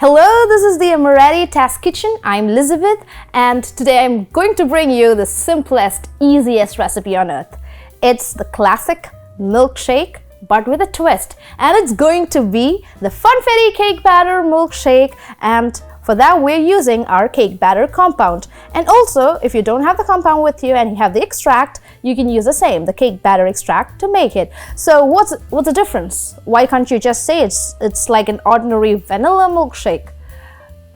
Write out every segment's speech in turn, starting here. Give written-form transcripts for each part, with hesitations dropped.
Hello, this is the Amorati Task Kitchen. I'm Elizabeth, and today I'm going to bring you the simplest, easiest recipe on earth. It's the classic milkshake, but with a twist, and it's going to be the Funfetti cake batter milkshake, and for that we're using our cake batter compound. And also, if you don't have the compound with you and you have the extract, you can use the same, the cake batter extract, to make it. So what's the difference? Why can't you just say it's like an ordinary vanilla milkshake?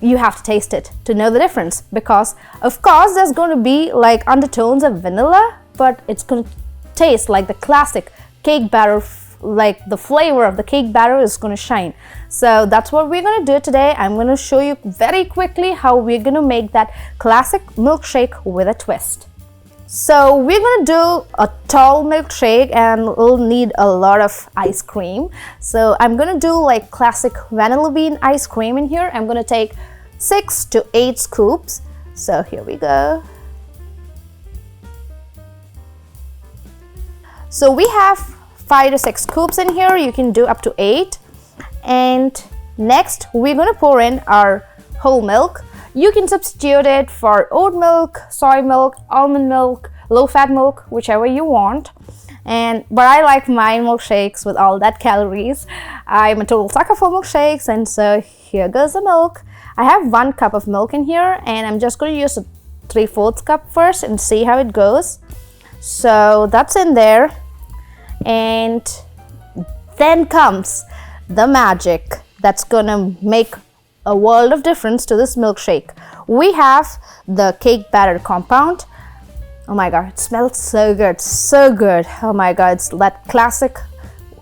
You have to taste it to know the difference, because of course there's going to be like undertones of vanilla, but it's going to taste like the classic cake batter, like the flavor of the cake batter is going to shine. So that's what we're going to do today. I'm going to show you very quickly how we're going to make that classic milkshake with a twist. So we're going to do a tall milkshake and we'll need a lot of ice cream. So I'm going to do like classic vanilla bean ice cream in here. I'm going to take 6 to 8 scoops. So here we go. So we have 5 to 6 scoops in here. You can do up to 8. And next we're going to pour in our whole milk. You can substitute it for oat milk, soy milk, almond milk, low-fat milk, whichever you want. But I like my milkshakes with all that calories. I'm a total sucker for milkshakes, and so here goes the milk. I have 1 cup of milk in here, and I'm just going to use a 3/4 cup first and see how it goes. So that's in there, and then comes the magic that's gonna make a world of difference to this milkshake. We have the cake batter compound. Oh my god, it smells so good, so good. Oh my god, it's that classic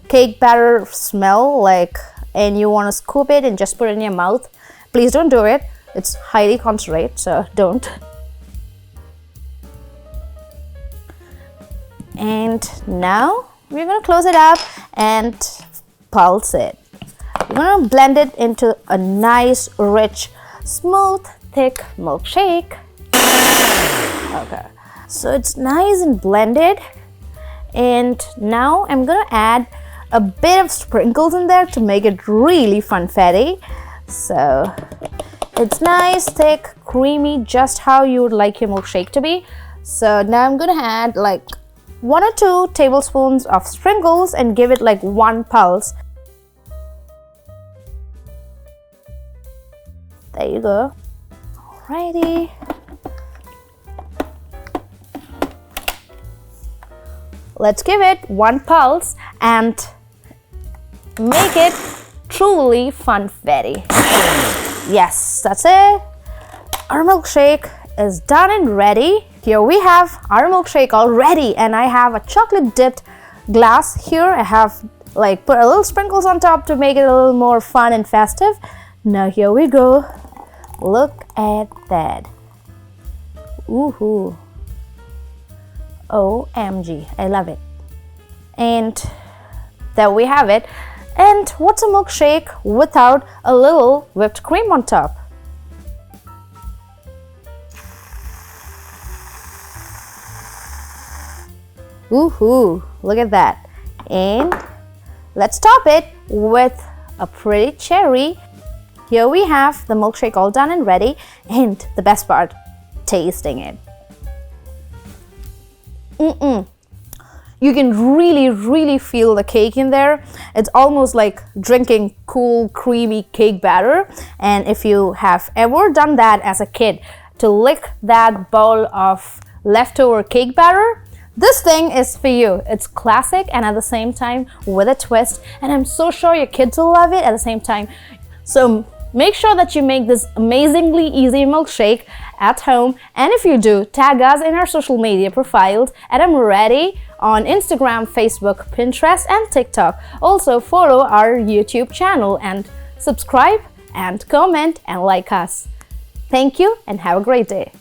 cake batter smell, like, and you want to scoop it and just put it in your mouth. Please don't do it, it's highly concentrated, so don't. And now we're going to close it up and pulse it. We're going to blend it into a nice, rich, smooth, thick milkshake. Okay, so it's nice and blended. And now I'm going to add a bit of sprinkles in there to make it really funfetti. So it's nice, thick, creamy, just how you would like your milkshake to be. So now I'm going to add like 1 or 2 tablespoons of sprinkles and give it like 1 pulse. There you go. Alrighty. Let's give it 1 pulse and make it truly funfetti. Yes, that's it. Our milkshake is done and ready. Here we have our milkshake already, and I have a chocolate dipped glass here. I have like put a little sprinkles on top to make it a little more fun and festive. Now here we go. Look at that. Woohoo. OMG, I love it. And there we have it. And what's a milkshake without a little whipped cream on top? Woohoo, look at that. And let's top it with a pretty cherry. Here we have the milkshake all done and ready, and the best part, tasting it. You can really feel the cake in there. It's almost like drinking cool, creamy cake batter. And if you have ever done that as a kid, to lick that bowl of leftover cake batter, this thing is for you. It's classic and at the same time with a twist, and I'm so sure your kids will love it at the same time. So make sure that you make this amazingly easy milkshake at home, and if you do, tag us in our social media profiles at Amorati on Instagram, Facebook, Pinterest, and TikTok. Also follow our YouTube channel and subscribe and comment and like us. Thank you and have a great day.